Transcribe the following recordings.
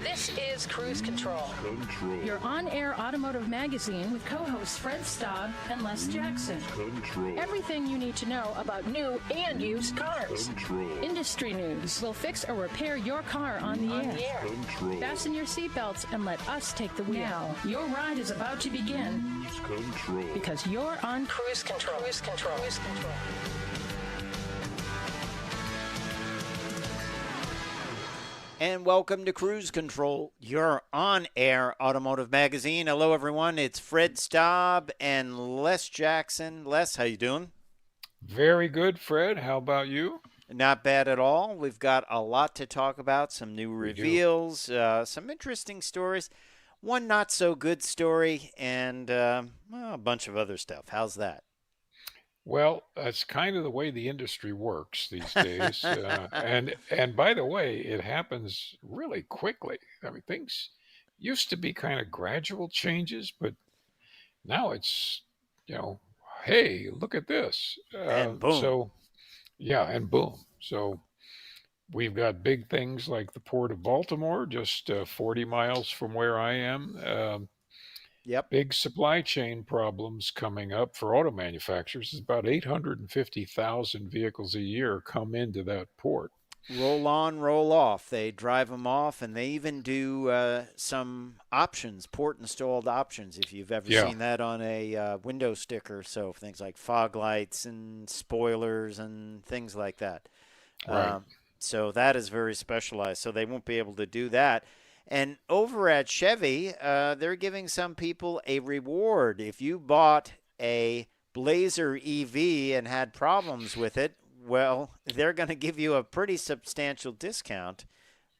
This is Cruise Control. Your on-air automotive magazine with co-hosts Fred Staub and Les Jackson. Everything you need to know about new and used cars. Industry news. We'll fix or repair your car on the air. Fasten your seatbelts and let us take the wheel. Now, your ride is about to begin. Because you're on Cruise Control. Cruise Control. Cruise Control. And welcome to Cruise Control, your on-air automotive magazine. Hello, everyone. It's Fred Staub and Les Jackson. Les, how you doing? Very good, Fred. How about you? Not bad at all. We've got a lot to talk about, some new reveals, some interesting stories, one not-so-good story, and a bunch of other stuff. How's that? Well, that's kind of the way the industry works these days. And by the way, it happens really quickly. I mean, things used to be kind of gradual changes, but now it's, hey, look at this. And boom. And boom. So we've got big things like the Port of Baltimore, just 40 miles from where I am. Yep. Big supply chain problems coming up for auto manufacturers. It's about 850,000 vehicles a year come into that port. Roll on, roll off. They drive them off, and they even do some options, port-installed options, if you've ever seen that on a window sticker. So things like fog lights and spoilers and things like that. Right. So that is very specialized. So they won't be able to do that. And over at Chevy, they're giving some people a reward. If you bought a Blazer EV and had problems with it, well, they're going to give you a pretty substantial discount.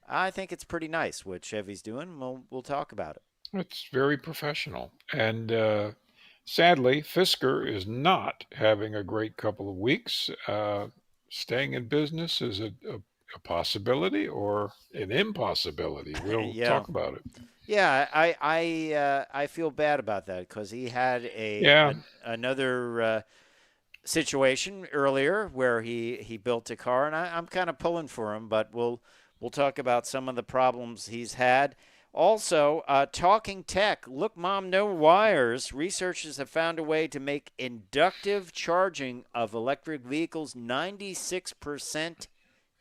I think it's pretty nice what Chevy's doing. We'll talk about it. It's very professional. And sadly, Fisker is not having a great couple of weeks. Staying in business is a possibility or an impossibility. We'll talk about it. Yeah, I feel bad about that because he had another situation earlier where he built a car, and I'm kind of pulling for him, but we'll talk about some of the problems he's had. Also, talking tech. Look, Mom, no wires. Researchers have found a way to make inductive charging of electric vehicles 96%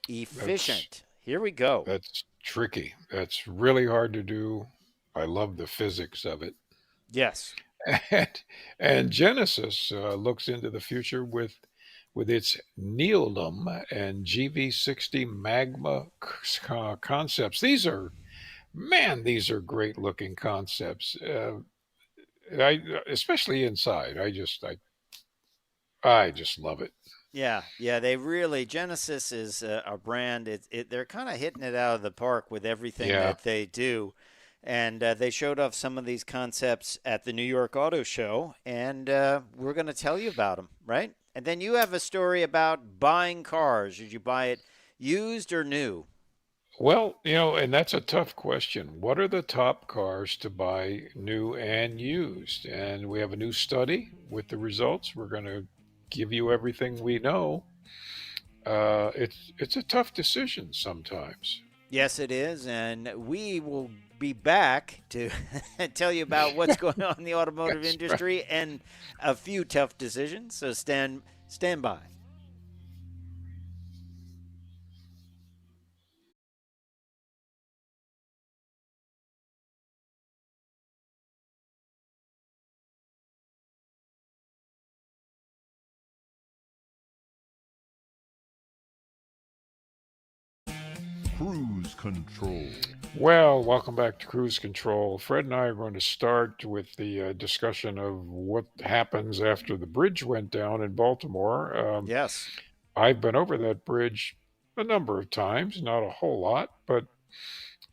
efficient. Here we go. That's tricky. That's really hard to do. I love the physics of it. Yes. And Genesis looks into the future with its Neolum and GV60 Magma concepts. These are great looking concepts. Especially inside. I just love it. Yeah, they really. Genesis is a brand. They're kind of hitting it out of the park with everything that they do, and they showed off some of these concepts at the New York Auto Show, and we're going to tell you about them, right? And then you have a story about buying cars. Did you buy it used or new? Well, and that's a tough question. What are the top cars to buy new and used? And we have a new study with the results. We're going to give you everything we know. It's a tough decision sometimes. Yes, it is, and we will be back to tell you about what's going on in the automotive industry and a few tough decisions. So stand by. Cruise Control. Well, welcome back to Cruise Control. Fred and I are going to start with the discussion of what happens after the bridge went down in Baltimore. Yes. I've been over that bridge a number of times, not a whole lot, but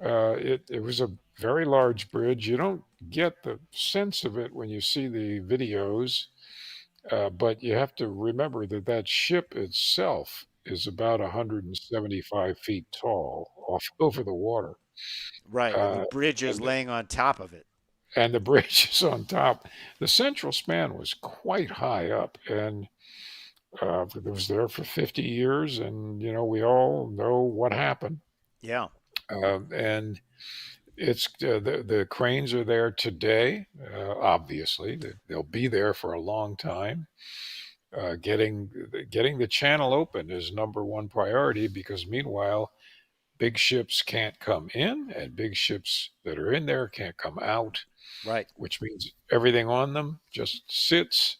it was a very large bridge. You don't get the sense of it when you see the videos, but you have to remember that ship itself is about 175 feet tall off over the water. Right, and the Uh, bridge is and, laying on top of it. and the bridge is on top. The central span was quite high up, and it was there for 50 years, and we all know what happened. Yeah. And It's the cranes are there today. Obviously, they'll be there for a long time. Getting the channel open is number one priority because meanwhile, big ships can't come in, and big ships that are in there can't come out, Right. which means everything on them just sits.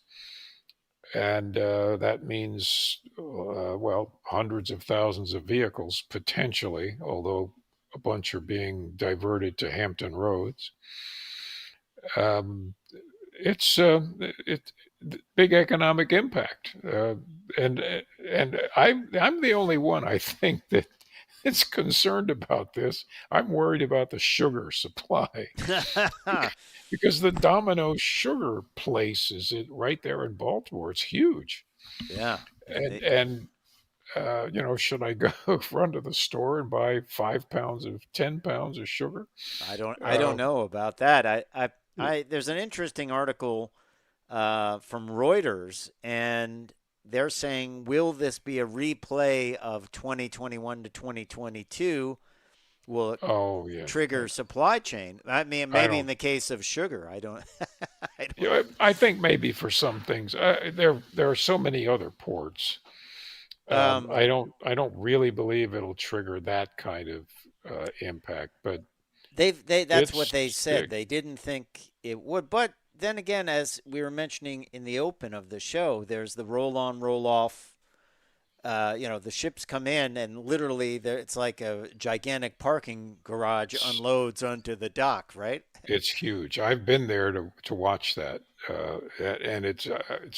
And that means, well, hundreds of thousands of vehicles potentially, although a bunch are being diverted to Hampton Roads. Um, it's big economic impact, and I'm the only one I think that is concerned about this. I'm worried about the sugar supply because the Domino's sugar place is right there in Baltimore. It's huge, Yeah. and should I go run to the store and buy 10 pounds of sugar? I don't know about that. There's an interesting article from Reuters, and they're saying, will this be a replay of 2021 to 2022? Will it Oh yeah, trigger supply chain? I mean, I maybe in don't. the case of sugar, I don't. I don't. I think maybe for some things, there are so many other ports. Um, I don't really believe it'll trigger that kind of impact, but that's what they it's said. big. They didn't think it would, but then again, as we were mentioning in the open of the show, there's the roll on, roll off. The ships come in and literally it's like a gigantic parking garage It's, unloads onto the dock, right? it's huge. I've been there to watch that, and it's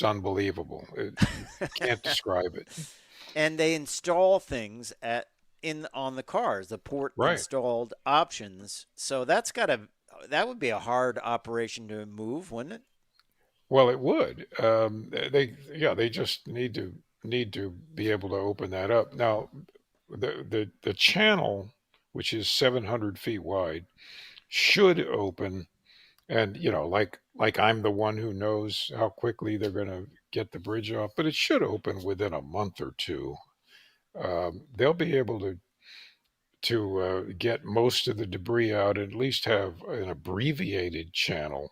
unbelievable. You can't describe it. And they install things in on the cars, the port Right. installed options. So that would be a hard operation to move, wouldn't it? Well, it would. They just need to be able to open that up. Now, the channel, which is 700 feet wide, should open, and like I'm the one who knows how quickly they're going to get the bridge off, but it should open within a month or two. They'll be able to get most of the debris out, and at least have an abbreviated channel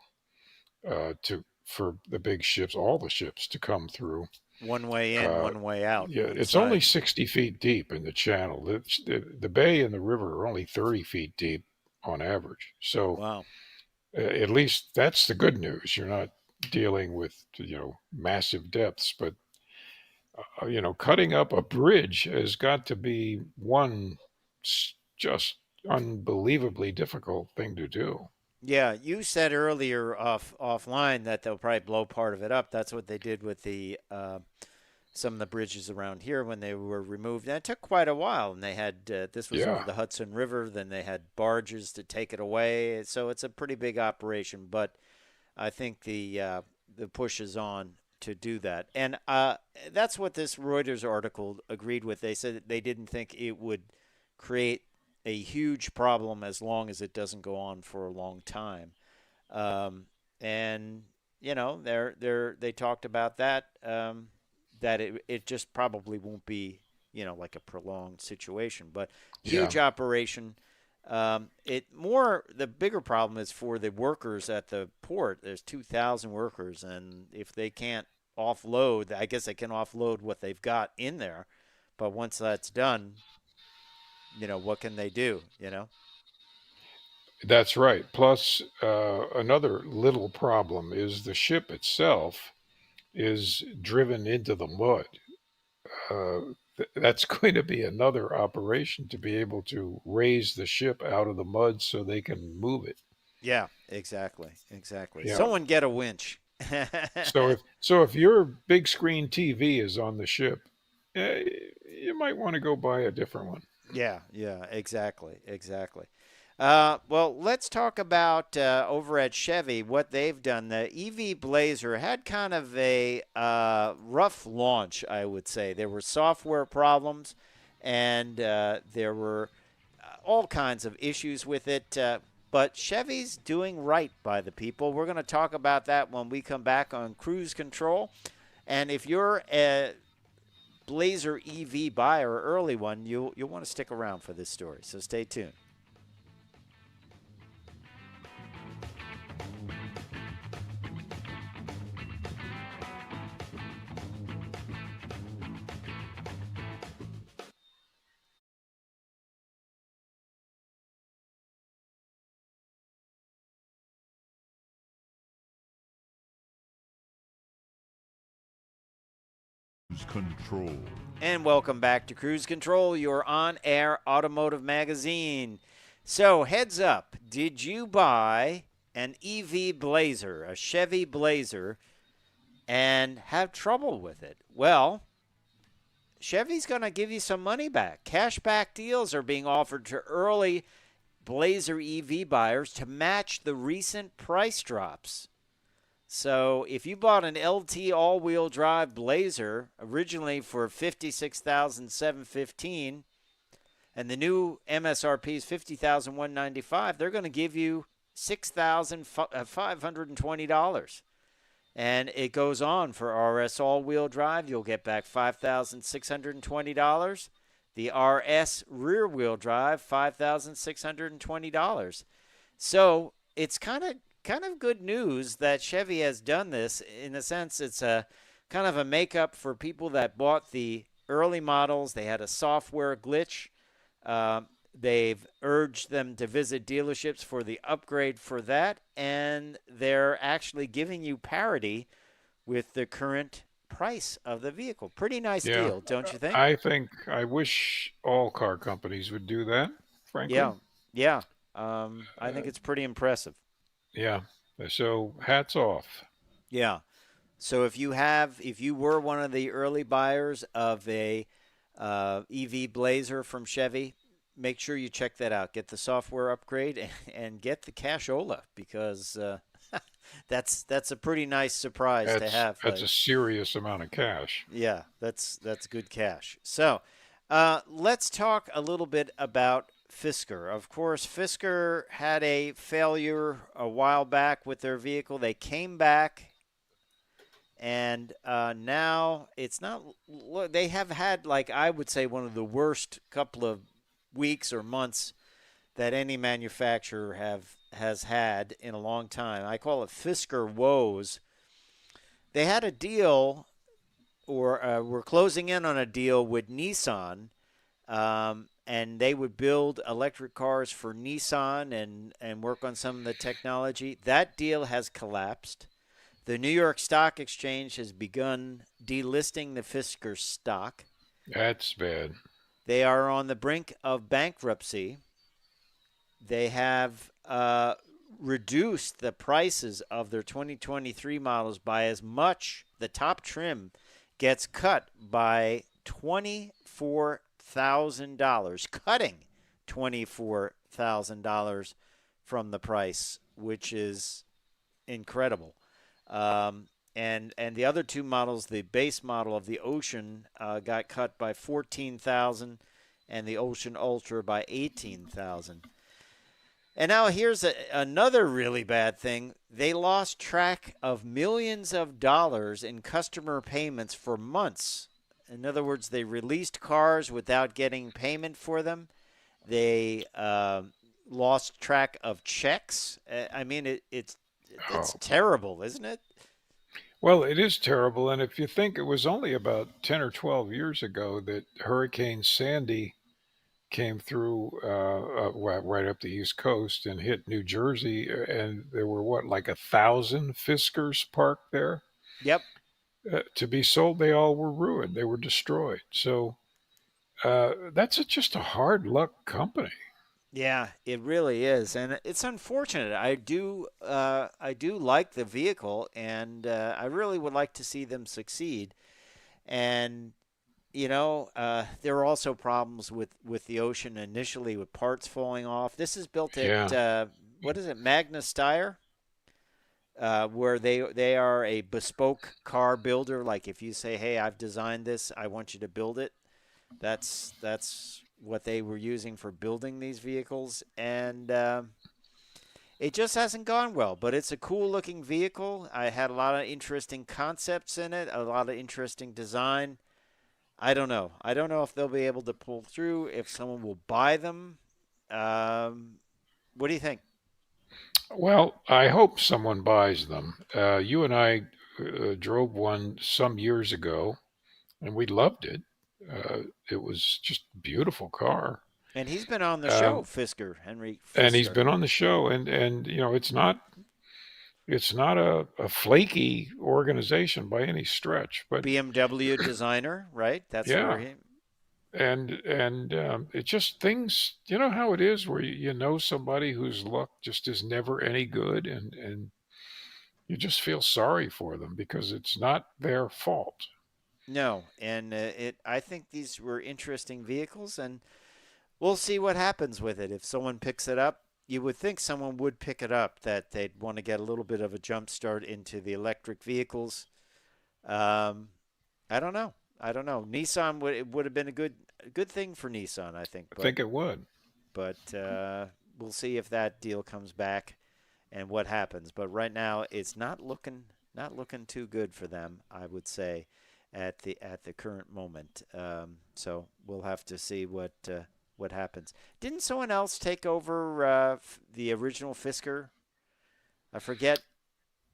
to for the big ships, all the ships to come through. One way in, Uh, one way out, yeah, both it's only sides. 60 feet deep in the channel. The bay and the river are only 30 feet deep on average. So Wow. at least that's the good news. You're not dealing with massive depths, but cutting up a bridge has got to be one just unbelievably difficult thing to do. Yeah, you said earlier offline that they'll probably blow part of it up. That's what they did with the some of the bridges around here when they were removed. And it took quite a while. And they had this was over Yeah, the Hudson River. Then they had barges to take it away. So it's a pretty big operation. But I think the push is on to do that. And that's what this Reuters article agreed with. They said that they didn't think it would create a huge problem as long as it doesn't go on for a long time. And they talked about that that it just probably won't be like a prolonged situation, but yeah, huge operation. The bigger problem is for the workers at the port. There's 2,000 workers, and if they can't offload, I guess they can offload what they've got in there. But once that's done, what can they do? that's right. Plus, another little problem is the ship itself is driven into the mud. That's going to be another operation to be able to raise the ship out of the mud so they can move it. Yeah, exactly. Yeah. Someone get a winch. So if your big screen TV is on the ship, you might want to go buy a different one. Yeah, exactly. Well, let's talk about over at Chevy what they've done. The EV Blazer had kind of a rough launch, I would say. There were software problems, and there were all kinds of issues with it. But Chevy's doing right by the people. We're going to talk about that when we come back on Cruise Control. And if you're a Blazer EV buyer, early one, you'll want to stick around for this story. So stay tuned. Cruise Control. And welcome back to Cruise Control, your on-air automotive magazine. So, heads up, did you buy an EV Blazer, a Chevy Blazer, and have trouble with it? Well, Chevy's going to give you some money back. Cashback deals are being offered to early Blazer EV buyers to match the recent price drops. So if you bought an LT all-wheel drive Blazer originally for $56,715 and the new MSRP is $50,195, they're going to give you $6,520. And it goes on for RS all-wheel drive. You'll get back $5,620. The RS rear-wheel drive, $5,620. So it's kind of good news that Chevy has done this. In a sense, it's a kind of a makeup for people that bought the early models. They had a software glitch. They've urged them to visit dealerships for the upgrade for that, and they're actually giving you parity with the current price of the vehicle. Pretty nice deal, don't you think? I wish all car companies would do that, frankly. Yeah. I think it's pretty impressive. Yeah. So hats off. Yeah. So if you were one of the early buyers of a EV Blazer from Chevy, make sure you check that out. Get the software upgrade and get the cashola, because that's a pretty nice surprise to have. That's a serious amount of cash. Yeah, that's good cash. So let's talk a little bit about Fisker. Of course, Fisker had a failure a while back with their vehicle. They came back, and now it's not. They have had, like, I would say, one of the worst couple of weeks or months that any manufacturer has had in a long time. I call it Fisker woes. They had a deal, or were closing in on a deal with Nissan, and they would build electric cars for Nissan and work on some of the technology. That deal has collapsed. The New York Stock Exchange has begun delisting the Fisker stock. That's bad. They are on the brink of bankruptcy. They have reduced the prices of their 2023 models by as much. The top trim gets cut by $24,000, cutting $24,000 from the price, which is incredible. And the other two models, the base model of the Ocean got cut by $14,000, and the Ocean Ultra by $18,000. And now here's another really bad thing. They lost track of millions of dollars in customer payments for months. In other words, they released cars without getting payment for them. They lost track of checks. I mean, it's terrible, isn't it? Well, it is terrible. And if you think, it was only about 10 or 12 years ago that Hurricane Sandy came through right up the East Coast and hit New Jersey, and there were, like 1,000 Fiskers parked there? Yep. To be sold. They all were ruined. They were destroyed. So that's just a hard luck company. Yeah, it really is, and it's unfortunate. I do like the vehicle, and I really would like to see them succeed. And there are also problems with the Ocean initially, with parts falling off. This is built at what is it, Magna Steyr, where they are a bespoke car builder. Like, if you say, "Hey, I've designed this, I want you to build it," that's what they were using for building these vehicles, and it just hasn't gone well. But it's a cool looking vehicle. I had a lot of interesting concepts in it, a lot of interesting design. I don't know if they'll be able to pull through, if someone will buy them. What do you think? Well, I hope someone buys them. You and I drove one some years ago, and we loved it. It was just a beautiful car. And he's been on the show, Henry Fisker. And he's been on the show, and it's not It's not a flaky organization by any stretch, but BMW designer, right? That's where yeah, he. and it just things. You know how it is where you know somebody whose luck just is never any good, and you just feel sorry for them because it's not their fault. No, and I think these were interesting vehicles, and we'll see what happens with it. If someone picks it up, you would think someone would pick it up, that they'd want to get a little bit of a jump start into the electric vehicles. Um, I don't know. I don't know. Nissan would have been a good thing for Nissan, I think. I think it would. But we'll see if that deal comes back and what happens. But right now, it's not looking too good for them, I would say, at the current moment. So we'll have to see what happens. Didn't someone else take over the original Fisker? I forget.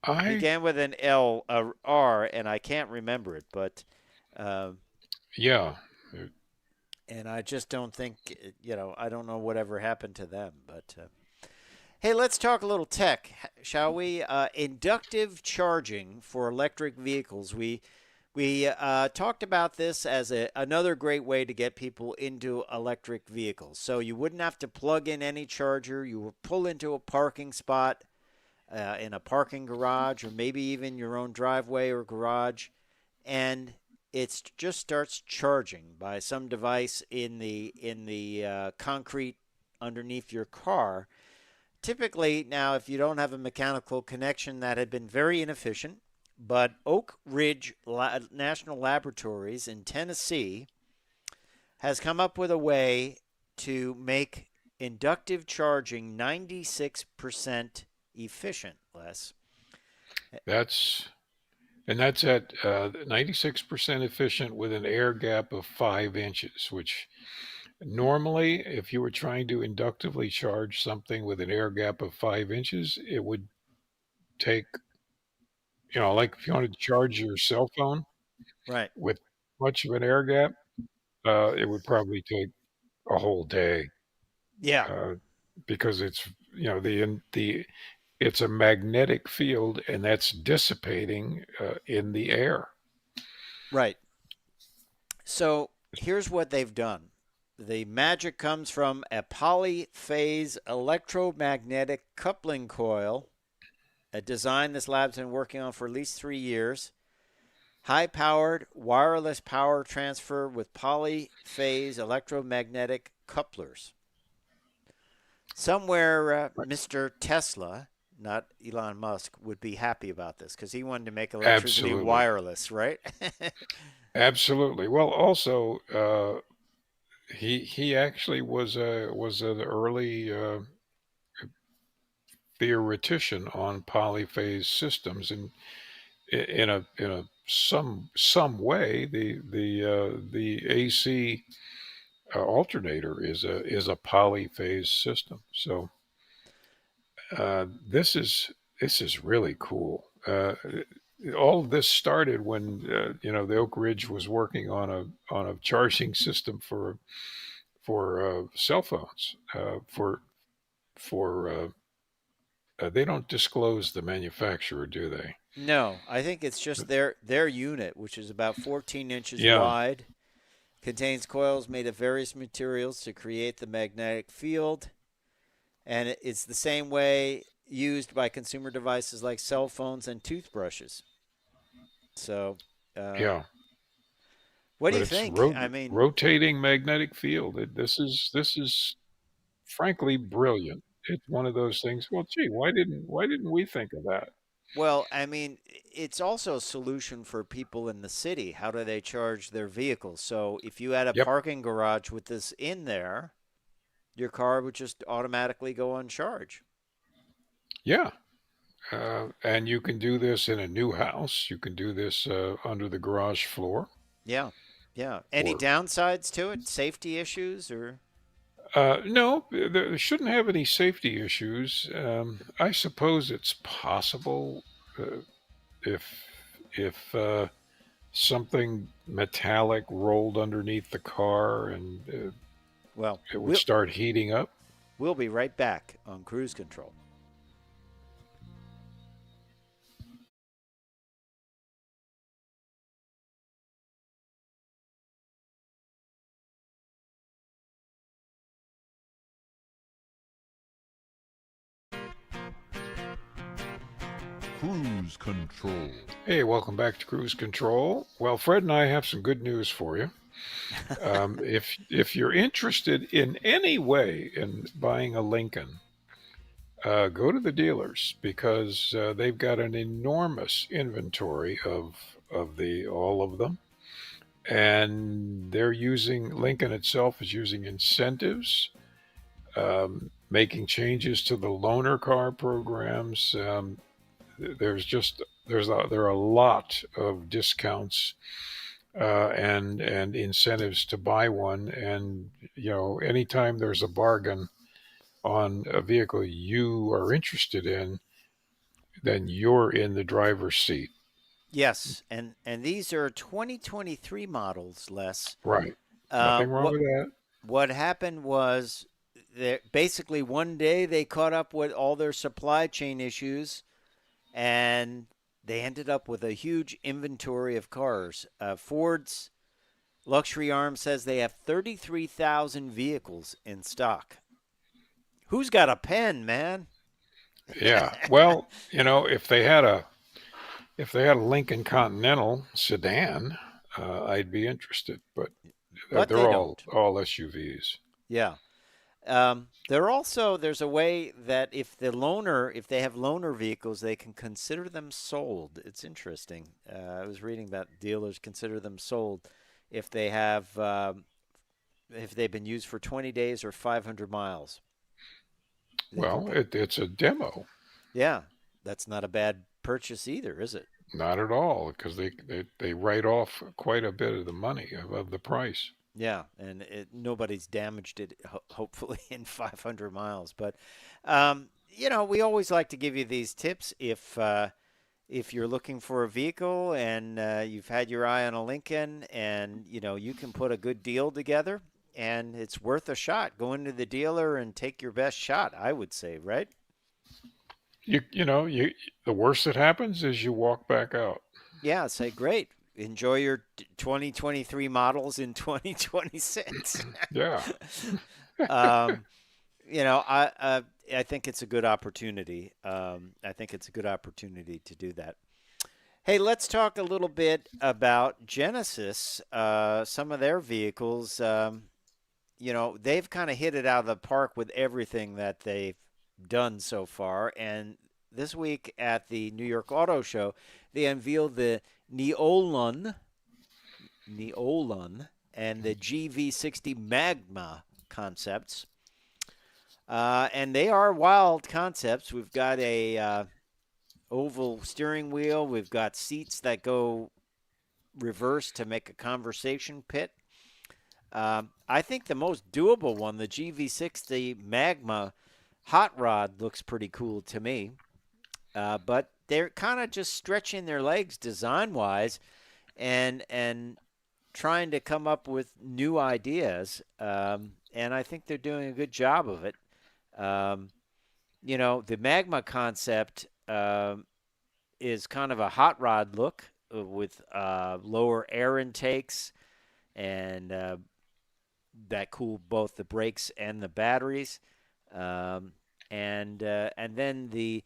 It I began with an L, a R, and I can't remember it. But yeah. and I just don't think I don't know whatever happened to them. But hey, let's talk a little tech, shall we? Inductive charging for electric vehicles. We talked about this as another great way to get people into electric vehicles. So you wouldn't have to plug in any charger. You would pull into a parking spot in a parking garage, or maybe even your own driveway or garage, and it just starts charging by some device in the concrete underneath your car. Typically, now, if you don't have a mechanical connection, that had been very inefficient. But Oak Ridge National Laboratories in Tennessee has come up with a way to make inductive charging 96% efficient, Les. That's at 96% efficient with an air gap of 5 inches, which normally, if you were trying to inductively charge something with an air gap of 5 inches, it would take, like if you wanted to charge your cell phone Right. with much of an air gap, it would probably take a whole day Yeah. because it's, the it's a magnetic field and that's dissipating in the air. Right. So here's what they've done. The magic comes from a polyphase electromagnetic coupling coil, a design this lab's been working on for at least 3 years. High-powered wireless power transfer with polyphase electromagnetic couplers. Somewhere, Mr. Tesla, not Elon Musk, would be happy about this because he wanted to make electricity Absolutely. wireless, right? Absolutely. Well, also, he actually was an early theoretician on polyphase systems, and in a some way the AC alternator is a polyphase system. So this is really cool. All of this started when the Oak Ridge was working on a charging system for cell phones. They don't disclose the manufacturer, do they? No, I think it's just their unit, which is about 14 inches Yeah. wide, contains coils made of various materials to create the magnetic field, and it's the same way used by consumer devices like cell phones and toothbrushes. So, Yeah. what do But you it's think? I mean, rotating magnetic field. This is frankly brilliant. It's one of those things. Well, gee, why didn't we think of that? well, I mean, it's also a solution for people in the city. How do they charge their vehicles? So, if you had a Yep. parking garage with this in there, your car would just automatically go on charge. Yeah. And you can do this in a new house. You can do this under the garage floor. Yeah. Yeah. Any Or downsides to it? Safety issues or? no, there shouldn't have any safety issues. I suppose it's possible if something metallic rolled underneath the car and Well, it would start heating up. we'll be right back on Cruise Control. Cruise Control. Hey, welcome back to Cruise Control. Well, Fred and I have some good news for you. If you're interested in any way in buying a Lincoln, go to the dealers because they've got an enormous inventory of the all of them, and Lincoln itself is using incentives, making changes to the loaner car programs. There are a lot of discounts and incentives to buy one, and anytime there's a bargain on a vehicle you are interested in, then you're in the driver's seat. Yes, and these are 2023 models, Les. Right. Nothing wrong with that. What happened was basically one day they caught up with all their supply chain issues, and they ended up with a huge inventory of cars. Ford's Luxury Arm says they have 33,000 vehicles in stock. Who's got a pen, man? Yeah. Well, if they had a Lincoln Continental sedan, I'd be interested, but they're all SUVs. Yeah. There's a way that if they have loaner vehicles, they can consider them sold. It's interesting. I was reading about dealers consider them sold if they have if they've been used for 20 days or 500 miles. Well, it's a demo. Yeah, that's not a bad purchase either, is it? Not at all, because they write off quite a bit of the money of the price. Yeah, and nobody's damaged it, hopefully, in 500 miles. But, we always like to give you these tips if you're looking for a vehicle and you've had your eye on a Lincoln and, you can put a good deal together and it's worth a shot. Go into the dealer and take your best shot, I would say, right? The worst that happens is you walk back out. Yeah, say, great. Enjoy your 2023 models in 2026. Yeah. I think it's a good opportunity. I think it's a good opportunity to do that. Hey, let's talk a little bit about Genesis. Some of their vehicles, they've kind of hit it out of the park with everything that they've done so far. And this week at the New York Auto Show, they unveiled the Neolon and the GV60 Magma concepts. And they are wild concepts. We've got a oval steering wheel. We've got seats that go reverse to make a conversation pit. I think the most doable one, the GV60 Magma hot rod, looks pretty cool to me. But they're kind of just stretching their legs design-wise and trying to come up with new ideas. And I think they're doing a good job of it. The Magma concept is kind of a hot rod look with lower air intakes and that cool both the brakes and the batteries. And then the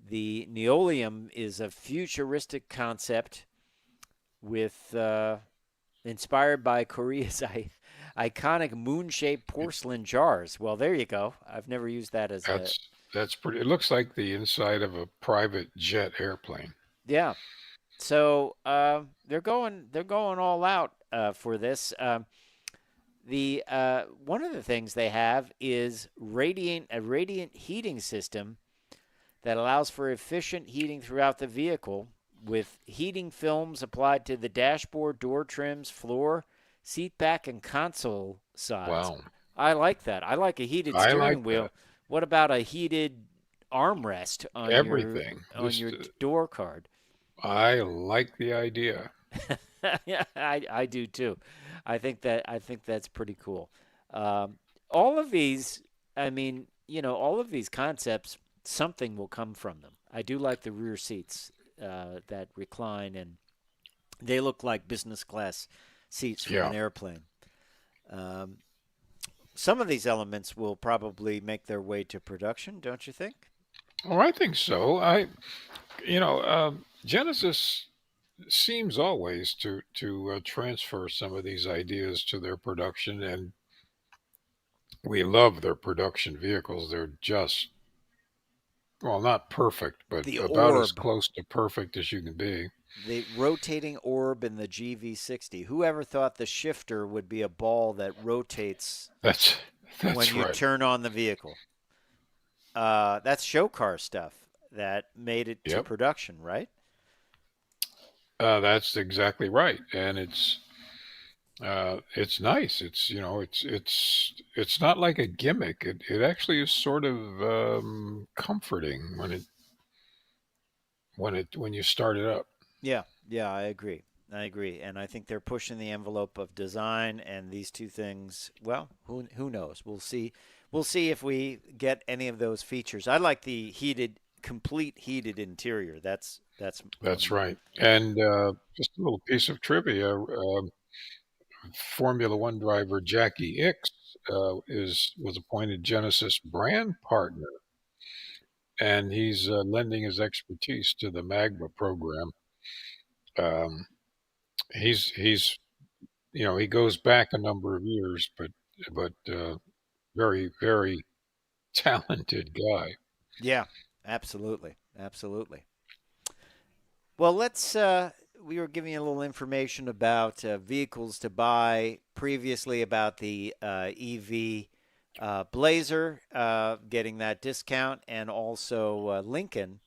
Neolium is a futuristic concept with inspired by Korea's iconic moon-shaped porcelain jars. Well, there you go. I've never used that as that's pretty. It looks like the inside of a private jet airplane. Yeah. So they're going all out for this. The one of the things they have is a radiant heating system that allows for efficient heating throughout the vehicle with heating films applied to the dashboard, door trims, floor, seat back, and console sides. Wow. I like that. I like a heated steering wheel. That. What about a heated armrest on your door card? I like the idea. Yeah, I do too. I think that's pretty cool. All of these, all of these concepts, something will come from them. I do like the rear seats that recline, and they look like business class seats from an airplane. Some of these elements will probably make their way to production, don't you think? Oh, I think so. Genesis seems always to transfer some of these ideas to their production, and we love their production vehicles. They're just, well, not perfect, but The about as orb, close to perfect as you can be. the rotating orb in the GV60. Whoever thought the shifter would be a ball that rotates That's when that's you right. turn on the vehicle? That's show car stuff that made it to Yep. production, right? That's exactly right, and it's nice. It's not like a gimmick. It actually is sort of comforting when you start it up. Yeah, yeah, I agree. I agree, and I think they're pushing the envelope of design, and these two things. Well, who knows? We'll see. We'll see if we get any of those features. I like the complete heated interior. That's That's right. And just a little piece of trivia: Formula One driver Jackie Ickx was appointed Genesis brand partner, and he's lending his expertise to the Magma program. Um, he's he goes back a number of years, but very very talented guy. yeah, absolutely, absolutely. Well, let's. We were giving you a little information about vehicles to buy previously about the EV Blazer getting that discount, and also Lincoln.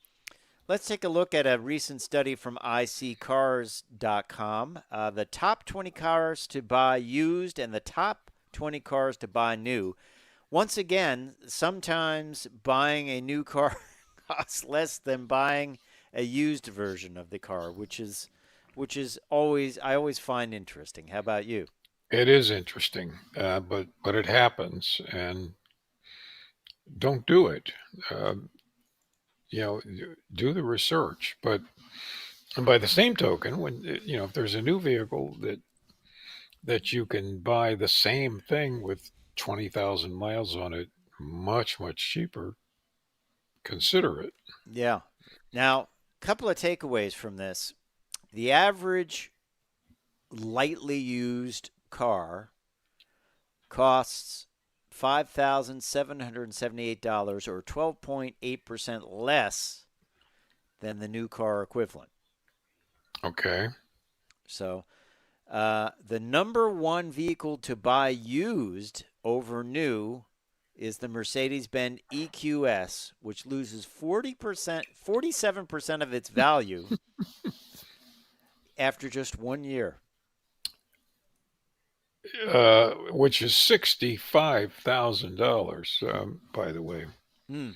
Let's take a look at a recent study from iSeeCars.com. The top 20 cars to buy used and the top 20 cars to buy new. Once again, sometimes buying a new car costs less than buying a used version of the car, which is always I always find interesting. How about you? It is interesting, but it happens, and don't do it. Um, do the research, but by the same token, when if there's a new vehicle that you can buy the same thing with 20,000 miles on it, much cheaper, consider it. Yeah. Now, a couple of takeaways from this. The average lightly used car costs $5,778 or 12.8% less than the new car equivalent. Okay. So, the number one vehicle to buy used over new is the Mercedes-Benz EQS, which loses 47% of its value after just 1 year. Which is $65,000, by the way. Hmm.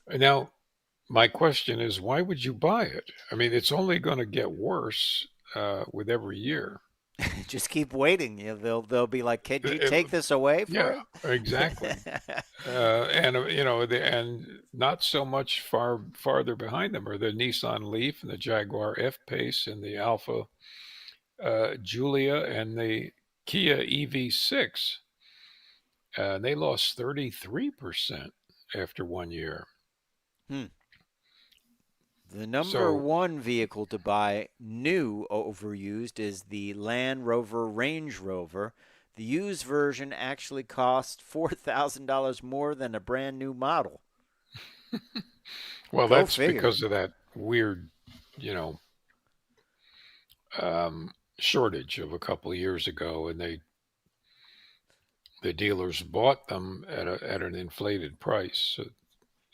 Now, my question is, why would you buy it? I mean, it's only going to get worse with every year. Just keep waiting. They'll be like, "Can you It- take this away for yeah, exactly. And not so much farther behind them are the Nissan Leaf and the Jaguar F-Pace and the Alfa Giulia and the Kia EV6. They lost 33% after 1 year. Hmm. The number So, one vehicle to buy new overused is the Land Rover Range Rover. The used version actually costs $4,000 more than a brand new model. well, Go that's figure. because of that weird, you know, shortage of a couple of years ago, and the dealers bought them at an inflated price. So,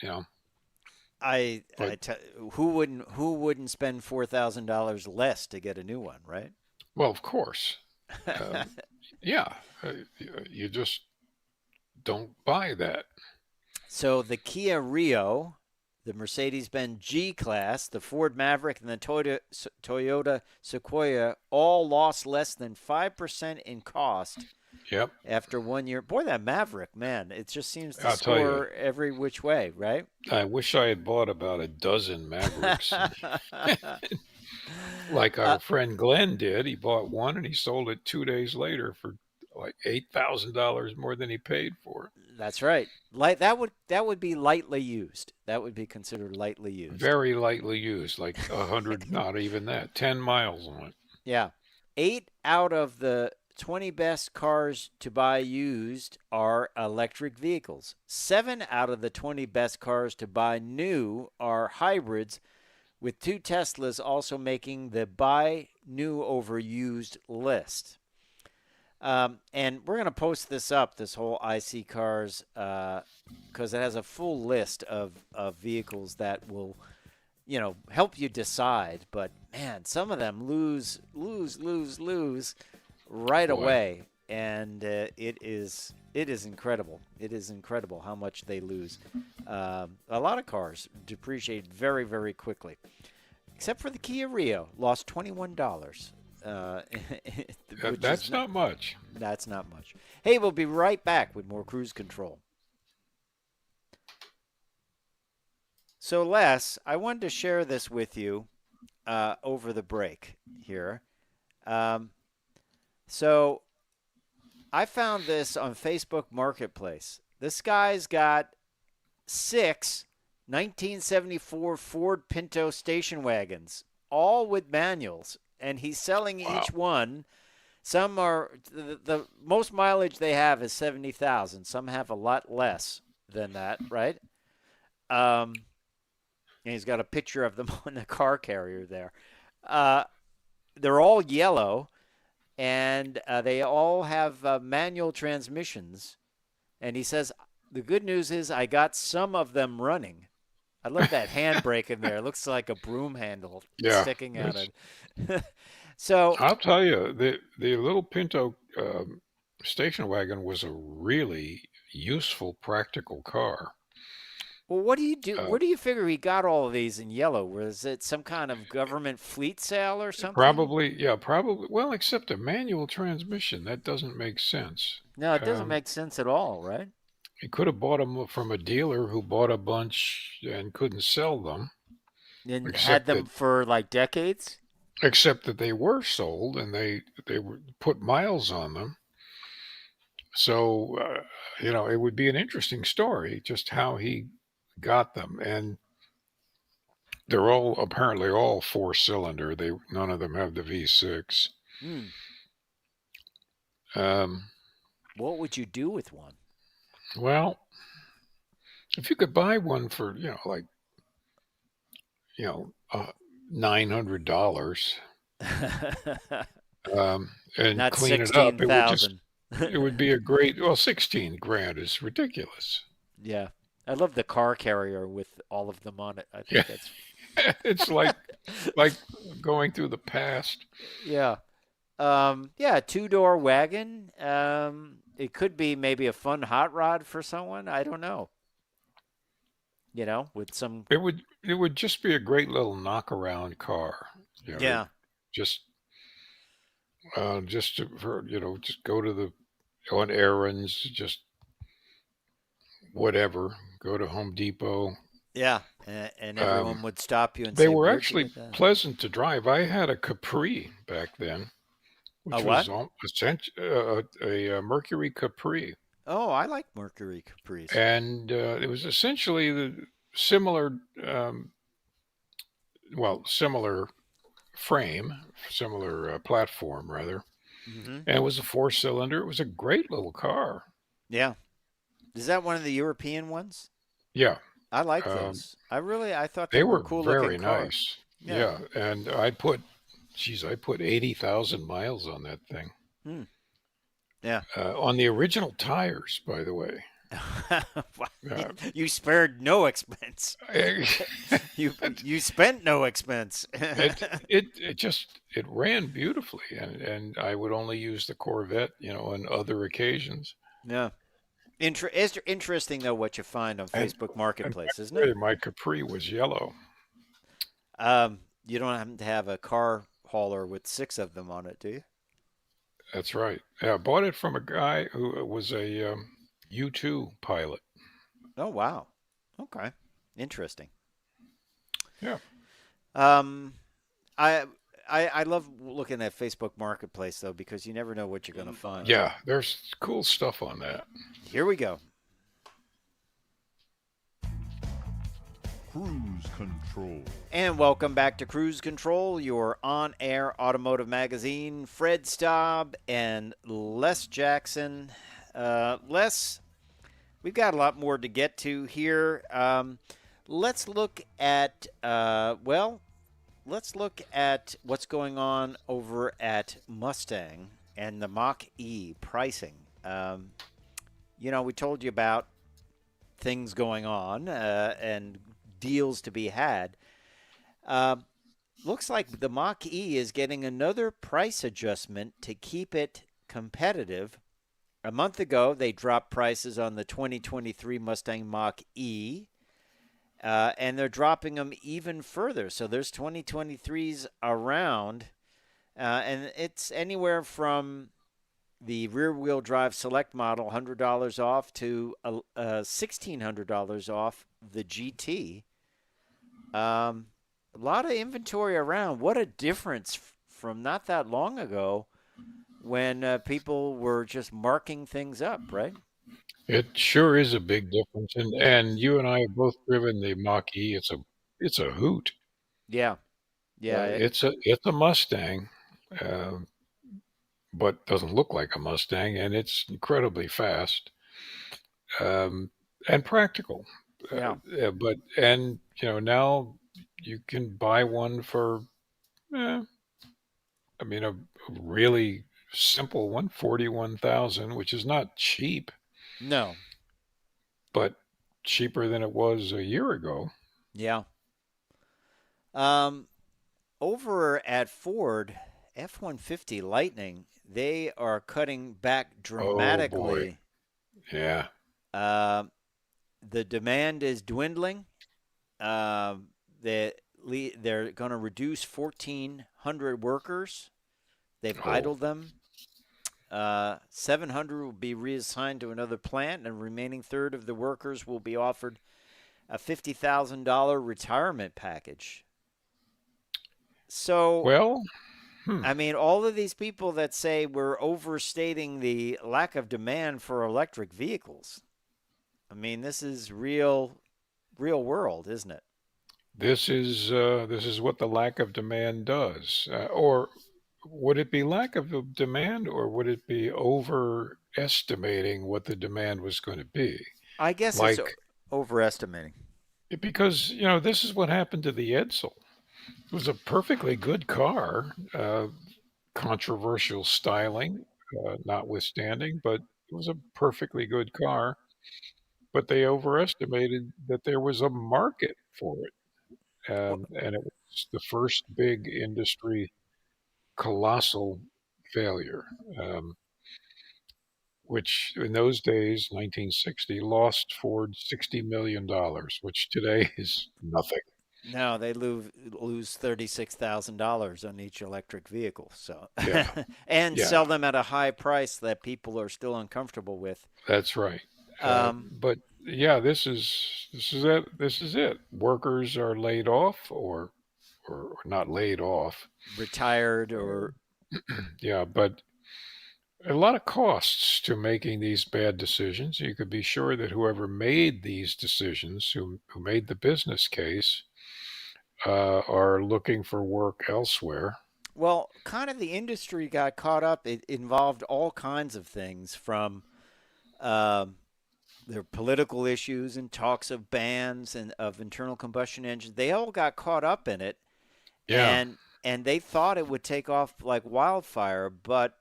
you know, but Who wouldn't spend $4,000 less to get a new one, right? well, of course, yeah, you just don't buy that. So the Kia Rio, the Mercedes-Benz G-Class, the Ford Maverick, and the Toyota Sequoia all lost less than 5% in cost Yep, after 1 year. Boy, that Maverick, man, it just seems to I'll tell you. score every which way, right? I wish I had bought about a dozen Mavericks, like our friend Glenn did. He bought one and he sold it 2 days later for like $8,000 more than he paid for it. That's right. That would be lightly used. That would be considered lightly used. Very lightly used, like 100, not even that, 10 miles on it. Yeah. 8 out of the 20 best cars to buy used are electric vehicles. 7 out of the 20 best cars to buy new are hybrids, with 2 Teslas also making the buy new over used list. And we're going to post this up, this whole IC Cars, because it has a full list of vehicles that will, help you decide. But, man, some of them lose right away. And it is incredible. It is incredible how much they lose. A lot of cars depreciate very, very quickly, except for the Kia Rio, lost $21. That's not much. That's not much. Hey, we'll be right back with more Cruise Control. So, Les, I wanted to share this with you over the break here. So, I found this on Facebook Marketplace. This guy's got 6 1974 Ford Pinto station wagons, all with manuals. And he's selling each one. Some are the most mileage they have is 70,000. Some have a lot less than that, right? And he's got a picture of them on the car carrier there. They're all yellow, and they all have manual transmissions. And he says the good news is I got some of them running. I love that handbrake in there. It looks like a broom handle sticking out of it. So I'll tell you, the little Pinto station wagon was a really useful, practical car. Well, what do you do? Where do you figure he got all of these in yellow? Was it some kind of government fleet sale or something? Probably. Well, except a manual transmission. That doesn't make sense. No, it doesn't make sense at all, right? He could have bought them from a dealer who bought a bunch and couldn't sell them. And had them for like decades? Except that they were sold and they were put miles on them. So, it would be an interesting story just how he got them. And they're apparently all 4-cylinder. None of them have the V6. What would you do with one? Well, if you could buy one for, $900, and not clean it up, it would be a great. Well, 16 grand is ridiculous. Yeah, I love the car carrier with all of them on it. I think that's. It's like going through the past. Yeah, a 2-door wagon. It could be maybe a fun hot rod for someone. I don't know. With some. It would just be a great little knock-around car. Yeah. Just go on errands, just whatever. Go to Home Depot. Yeah, and everyone would stop you and they say, were actually pleasant to drive. I had a Capri back then. Which was a Mercury Capri. Oh, I like Mercury Capris. And it was essentially the similar frame, similar platform, rather. Mm-hmm. And it was a 4-cylinder. It was a great little car. Yeah. Is that one of the European ones? Yeah. I like those. I thought they were cool very looking nice. Cars. Yeah. And I put 80,000 miles on that thing. Yeah. On the original tires, by the way. You spared no expense. you spent no expense. It ran beautifully, and I would only use the Corvette, on other occasions. Yeah. Interesting though what you find on Facebook Marketplace, isn't it? My Capri was yellow. You don't have to have a car hauler with 6 of them on it, do you? That's right. Yeah, I bought it from a guy who was a U-2 pilot. Oh, wow. Okay. Interesting. Yeah. I I love looking at Facebook Marketplace though because you never know what you're going to find. Yeah, there's cool stuff on that. Here we go. Cruise Control. And welcome back to Cruise Control, your on-air automotive magazine. Fred Staub and Les Jackson. Les, we've got a lot more to get to here. Let's look at let's look at what's going on over at Mustang and the Mach-E pricing. We told you about things going on and deals to be had. Looks like the Mach-E is getting another price adjustment to keep it competitive. A month ago, they dropped prices on the 2023 Mustang Mach-E, and they're dropping them even further. So there's 2023s around, and it's anywhere from the rear-wheel drive select model, $100 off, to $1,600 off the GT. A lot of inventory around. What a difference from not that long ago when people were just marking things up, right? It sure is a big difference, and you and I have both driven the Mach-E. It's a hoot. Yeah. It's a Mustang, but doesn't look like a Mustang, and it's incredibly fast, and practical. Yeah. Now you can buy one for, a really simple one, 41,000, which is not cheap. No. But cheaper than it was a year ago. Yeah. Over at Ford, F-150 Lightning, they are cutting back dramatically. Oh, boy. Yeah. The demand is dwindling. They're going to reduce 1,400 workers. They've idled them. 700 will be reassigned to another plant, and the remaining third of the workers will be offered a $50,000 retirement package. So, all of these people that say we're overstating the lack of demand for electric vehicles, this is real world, isn't it? This is what the lack of demand does. Or would it be lack of demand, or would it be overestimating what the demand was going to be? I guess it's overestimating. Because, this is what happened to the Edsel. It was a perfectly good car, controversial styling notwithstanding, but it was a perfectly good car. But they overestimated that there was a market for it. And it was the first big industry colossal failure, which in those days, 1960, lost Ford $60 million, which today is nothing. No, they lose $36,000 on each electric vehicle. So, yeah. And sell them at a high price that people are still uncomfortable with. That's right. But yeah, this is it. This is it. Workers are laid off, or not laid off, retired, or yeah. But a lot of costs to making these bad decisions. You could be sure that whoever made these decisions, who made the business case, are looking for work elsewhere. Well, kind of the industry got caught up. It involved all kinds of things, from their political issues and talks of bans and of internal combustion engines. They all got caught up in it. Yeah. And they thought it would take off like wildfire. But,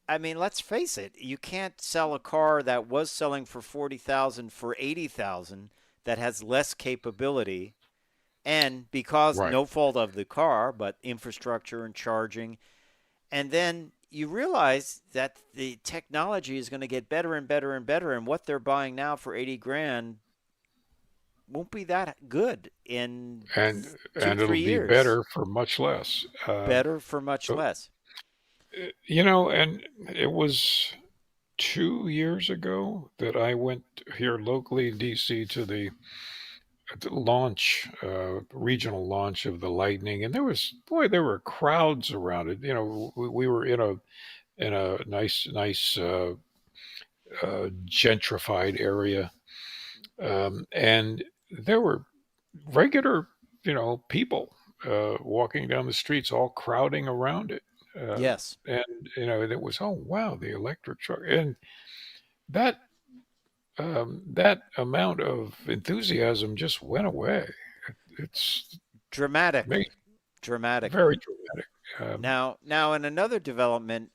let's face it. You can't sell a car that was selling for $40,000 for $80,000 that has less capability. And because no fault of the car, but infrastructure and charging. And then you realize that the technology is going to get better and better and better. And what they're buying now for $80,000 won't be that good in and 2-3 it'll years. Be better for much less. Better for much less. And it was 2 years ago that I went here locally in D.C. to the launch, regional launch of the Lightning, and there were crowds around it. We were in a nice gentrified area, and there were regular, people walking down the streets, all crowding around it. Uh, Yes. and it was, oh wow, the electric truck, and that that amount of enthusiasm just went away. It's Dramatically. very Dramatically. dramatic. Now, in another development,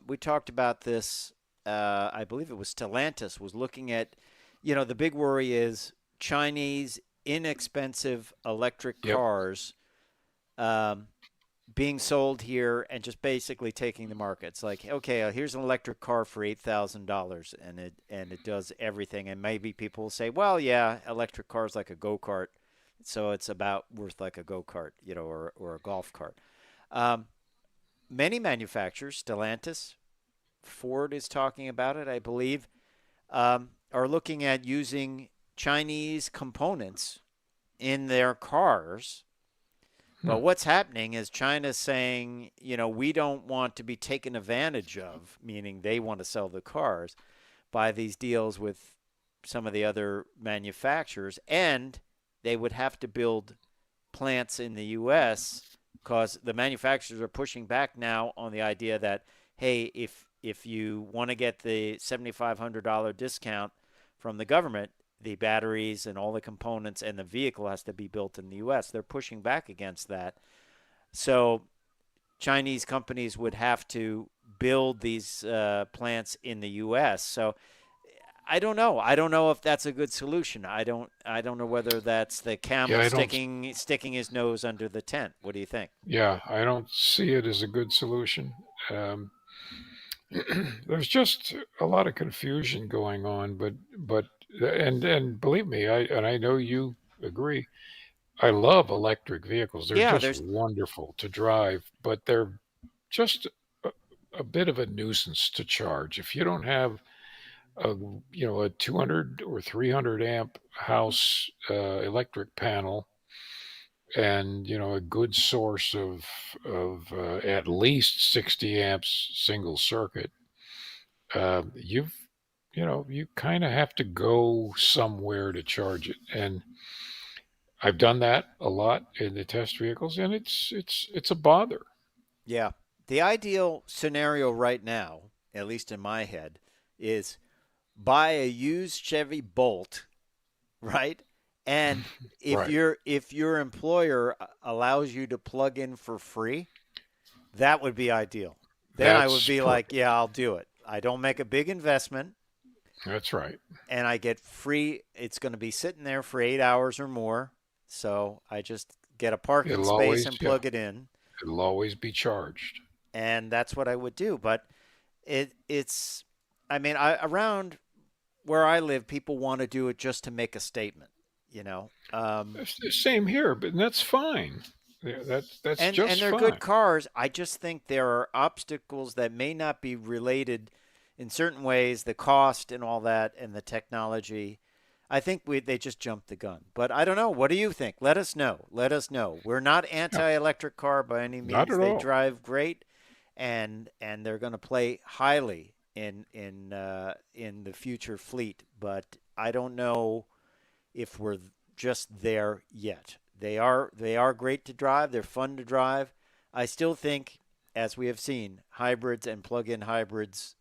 we talked about this. I believe it was Stellantis was looking at, the big worry is Chinese inexpensive electric Yep. cars being sold here and just basically taking the market. It's like, okay, here's an electric car for $8,000, and it does everything. And maybe people will say, well, yeah, electric cars like a go-kart, so it's about worth like a go-kart, or a golf cart. Um, Many manufacturers, Stellantis, Ford is talking about it, I believe, are looking at using Chinese components in their cars. But what's happening is China's saying, we don't want to be taken advantage of, meaning they want to sell the cars, by these deals with some of the other manufacturers. And they would have to build plants in the U.S. because the manufacturers are pushing back now on the idea that, hey, if you want to get the $7,500 discount from the government, the batteries and all the components and the vehicle has to be built in the U.S. They're pushing back against that. So Chinese companies would have to build these plants in the U.S. So I don't know. I don't know if that's a good solution. I don't know whether that's the camel Yeah, sticking his nose under the tent. What do you think? yeah, I don't see it as a good solution. Um, there's just a lot of confusion going on, but and believe me, I know you agree. I love electric vehicles. They're Yeah, just there's wonderful to drive, but they're just a, a bit of a nuisance to charge. If you don't have a 200 or 300 amp house electric panel, and a good source of at least 60 amps single circuit, you've you kind of have to go somewhere to charge it. And I've done that a lot in the test vehicles, and it's a bother. Yeah. The ideal scenario right now, at least in my head, is buy a used Chevy Bolt, right? And Right. if your employer allows you to plug in for free, that would be ideal. Then I would That's be like, perfect. yeah, I'll do it. I don't make a big investment That's right. and I get free. It's going to be sitting there for 8 hours or more. So I just get a parking It'll space always, and yeah, plug it in. it'll always be charged. And that's what I would do. But it's, I mean, around where I live, people want to do it just to make a statement, you know. It's the same here, but that's fine. Yeah, that's And just they're fine. good cars. I just think there are obstacles that may not be related in certain ways, the cost and all that, and the technology. I think they just jumped the gun. But I don't know. What do you think? Let us know. Let us know. We're not No, anti-electric car by any not means. at They all. drive great, and they're going to play highly in the future fleet. But I don't know if we're just there yet. They are great to drive. They're fun to drive. I still think, as we have seen, hybrids and plug-in hybrids,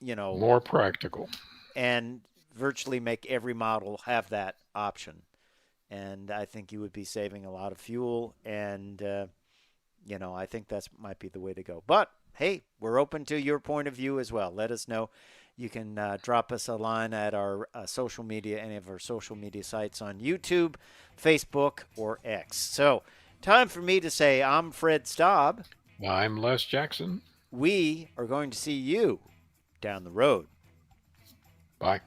you know, More practical. and virtually make every model have that option. And I think you would be saving a lot of fuel, and I think that's might be the way to go. But hey, we're open to your point of view as well. Let us know. You can drop us a line at our social media, any of our social media sites on YouTube, Facebook, or X. So, time for me to say I'm Fred Staub. I'm Les Jackson. We are going to see you down the road. Bye.